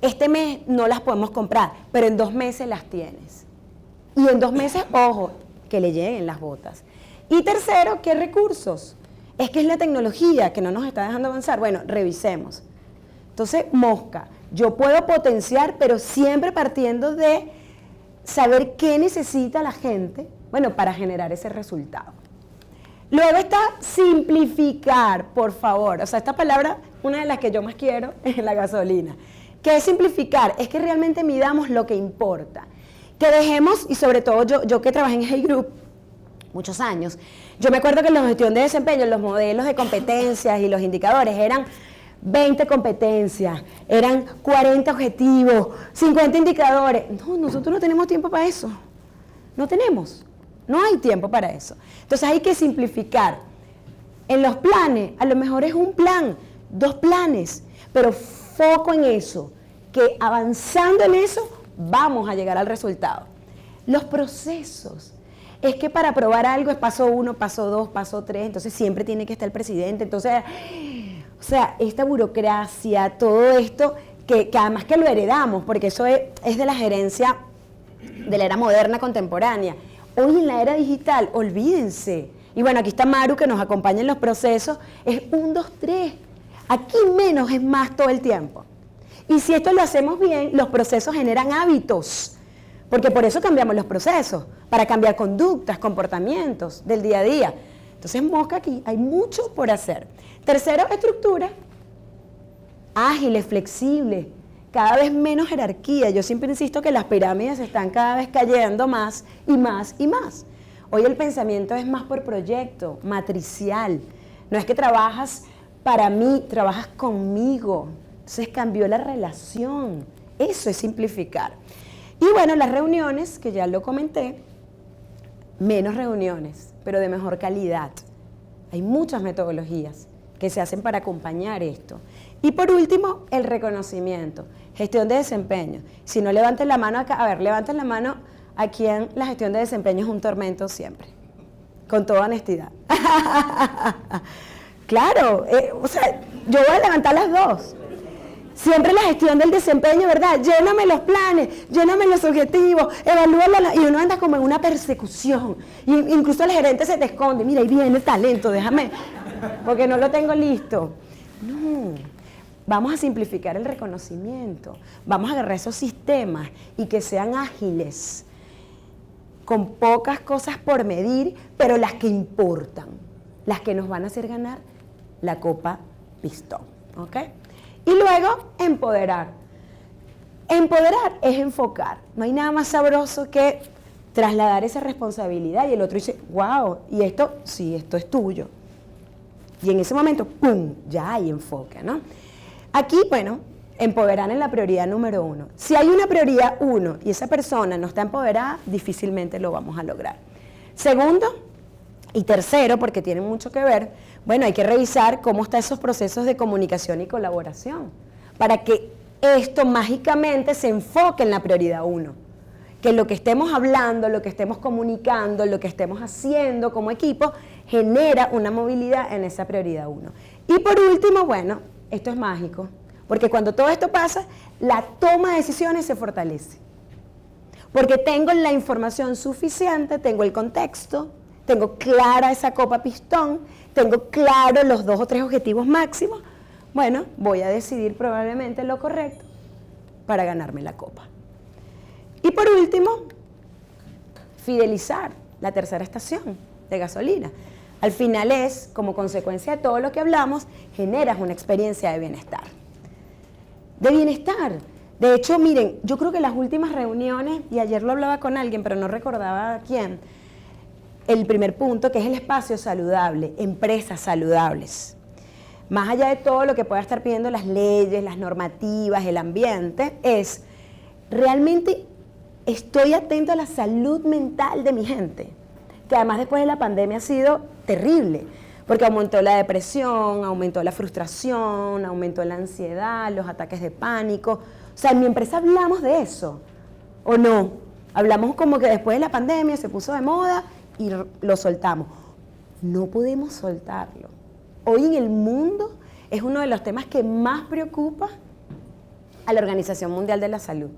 este mes no las podemos comprar, pero en 2 meses las tienes. Y en 2 meses, ojo, que le lleguen las botas. Y tercero, ¿qué recursos? Es que es la tecnología que no nos está dejando avanzar. Bueno, revisemos. Entonces, mosca. Yo puedo potenciar, pero siempre partiendo de saber qué necesita la gente, bueno, para generar ese resultado. Luego está simplificar, por favor. O sea, esta palabra, una de las que yo más quiero es la gasolina. ¿Qué es simplificar? Es que realmente midamos lo que importa. Que dejemos, y sobre todo yo que trabajé en Hey Group muchos años, yo me acuerdo que en la gestión de desempeño, los modelos de competencias y los indicadores eran 20 competencias, eran 40 objetivos, 50 indicadores. No, nosotros no tenemos tiempo para eso. No tenemos. No hay tiempo para eso. Entonces hay que simplificar. En los planes, a lo mejor es un plan, 2 planes, pero foco en eso, que avanzando en eso vamos a llegar al resultado. Los procesos. Es que para aprobar algo es paso 1, paso 2, paso 3, entonces siempre tiene que estar el presidente. Entonces, o sea, esta burocracia, todo esto, que además que lo heredamos, porque eso es de la gerencia de la era moderna contemporánea. Hoy en la era digital, olvídense. Y bueno, aquí está Maru que nos acompaña en los procesos. Es 1, 2, 3. Aquí menos es más todo el tiempo. Y si esto lo hacemos bien, los procesos generan hábitos. Porque por eso cambiamos los procesos, para cambiar conductas, comportamientos del día a día. Entonces, mosca aquí, hay mucho por hacer. Tercero, estructura. Ágiles, flexibles, cada vez menos jerarquía. Yo siempre insisto que las pirámides están cada vez cayendo más y más y más. Hoy el pensamiento es más por proyecto, matricial. No es que trabajas para mí, trabajas conmigo. Entonces cambió la relación. Eso es simplificar. Y bueno, las reuniones, que ya lo comenté, menos reuniones, pero de mejor calidad. Hay muchas metodologías que se hacen para acompañar esto. Y por último, el reconocimiento, gestión de desempeño. Si no levanten la mano acá, a ver, levanten la mano a quien la gestión de desempeño es un tormento siempre, con toda honestidad. Claro, o sea, yo voy a levantar las dos. Siempre la gestión del desempeño, ¿verdad? Lléname los planes, lléname los objetivos, evalúala, y uno anda como en una persecución. Y incluso el gerente se te esconde, mira, ahí viene el talento, déjame, porque no lo tengo listo. No, vamos a simplificar el reconocimiento, vamos a agarrar esos sistemas y que sean ágiles, con pocas cosas por medir, pero las que importan, las que nos van a hacer ganar la Copa Pistón, ¿ok? Y luego, empoderar. Empoderar es enfocar. No hay nada más sabroso que trasladar esa responsabilidad y el otro dice, wow, y esto, sí, esto es tuyo. Y en ese momento, ¡pum!, ya hay enfoque, ¿no? Aquí, bueno, empoderar en la prioridad número 1. Si hay una prioridad 1 y esa persona no está empoderada, difícilmente lo vamos a lograr. Segundo y tercero, porque tienen mucho que ver, bueno, hay que revisar cómo están esos procesos de comunicación y colaboración para que esto mágicamente se enfoque en la prioridad 1. Que lo que estemos hablando, lo que estemos comunicando, lo que estemos haciendo como equipo genera una movilidad en esa prioridad 1. Y por último, bueno, esto es mágico, porque cuando todo esto pasa, la toma de decisiones se fortalece. Porque tengo la información suficiente, tengo el contexto, tengo clara esa Copa Pistón, tengo claro los 2 o 3 objetivos máximos, bueno, voy a decidir probablemente lo correcto para ganarme la copa. Y por último, fidelizar la tercera estación de gasolina. Al final es, como consecuencia de todo lo que hablamos, generas una experiencia de bienestar. De bienestar. De hecho, miren, yo creo que las últimas reuniones, y ayer lo hablaba con alguien, pero no recordaba quién, el primer punto, que es el espacio saludable, empresas saludables. Más allá de todo lo que pueda estar pidiendo las leyes, las normativas, el ambiente, es realmente estoy atento a la salud mental de mi gente, que además después de la pandemia ha sido terrible, porque aumentó la depresión, aumentó la frustración, aumentó la ansiedad, los ataques de pánico. O sea, en mi empresa hablamos de eso, ¿o no? Hablamos como que después de la pandemia se puso de moda y lo soltamos. No podemos soltarlo. Hoy en el mundo es uno de los temas que más preocupa a la Organización Mundial de la Salud.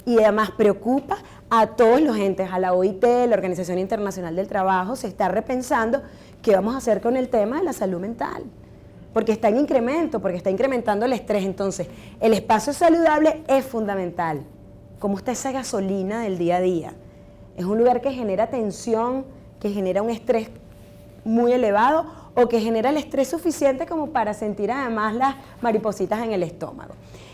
Y además preocupa a todos los entes, a la OIT, la Organización Internacional del Trabajo, se está repensando qué vamos a hacer con el tema de la salud mental. Porque está en incremento, porque está incrementando el estrés. Entonces, el espacio saludable es fundamental. ¿Cómo está esa gasolina del día a día? Es un lugar que genera tensión, que genera un estrés muy elevado o que genera el estrés suficiente como para sentir además las maripositas en el estómago.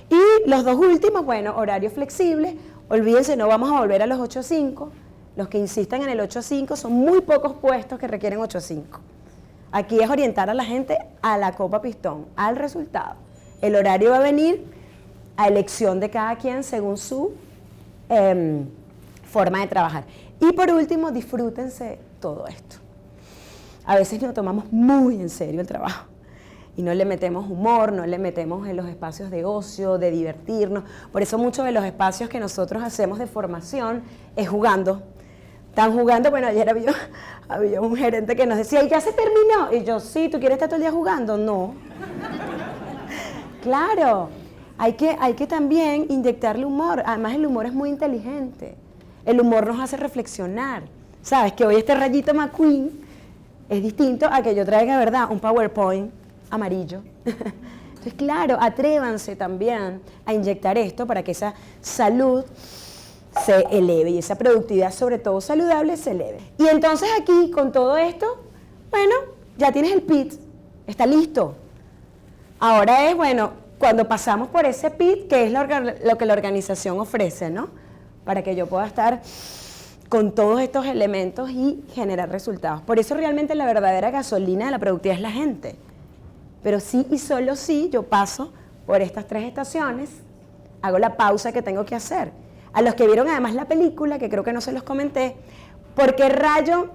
Y los 2 últimos, bueno, horario flexible. Olvídense, no vamos a volver a los 8-5. Los que insistan en el 8-5 son muy pocos puestos que requieren 8-5. Aquí es orientar a la gente a la Copa Pistón, al resultado. El horario va a venir a elección de cada quien según su forma de trabajar. Y por último, disfrútense todo esto. A veces nos tomamos muy en serio el trabajo y no le metemos humor, no le metemos en los espacios de ocio, de divertirnos. Por eso muchos de los espacios que nosotros hacemos de formación es jugando. Están jugando, bueno, ayer había un gerente que nos decía, ¿y ya se terminó? Y yo, sí, ¿tú quieres estar todo el día jugando? No. Claro, hay que también inyectarle humor. Además, el humor es muy inteligente. El humor nos hace reflexionar. ¿Sabes? Que hoy este Rayito McQueen es distinto a que yo traiga, ¿verdad?, un PowerPoint amarillo. Entonces, claro, atrévanse también a inyectar esto para que esa salud se eleve y esa productividad, sobre todo saludable, se eleve. Y entonces aquí, con todo esto, bueno, ya tienes el PIT, está listo. Ahora es, bueno, cuando pasamos por ese PIT, que es lo que la organización ofrece, ¿no? Para que yo pueda estar con todos estos elementos y generar resultados. Por eso realmente la verdadera gasolina de la productividad es la gente. Pero sí y solo sí yo paso por estas 3 estaciones, hago la pausa que tengo que hacer. A los que vieron además la película, que creo que no se los comenté, ¿Por qué Rayo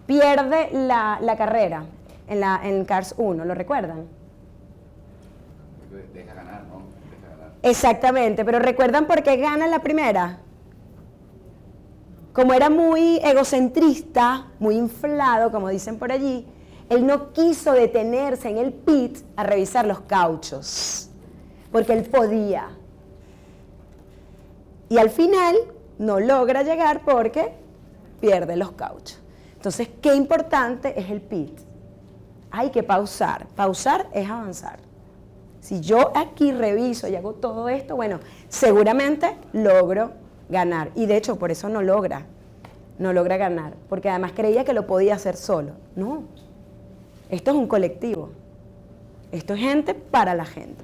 pierde la carrera en Cars 1? ¿Lo recuerdan? Deja ganar, ¿no? Deja ganar. Exactamente, pero ¿recuerdan por qué gana la primera? Como era muy egocentrista, muy inflado, como dicen por allí, él no quiso detenerse en el pit a revisar los cauchos, porque él podía. Y al final no logra llegar porque pierde los cauchos. Entonces, qué importante es el pit. Hay que pausar. Pausar es avanzar. Si yo aquí reviso y hago todo esto, bueno, seguramente logro ganar. Y de hecho, por eso no logra ganar. Porque además creía que lo podía hacer solo. No. Esto es un colectivo. Esto es gente para la gente.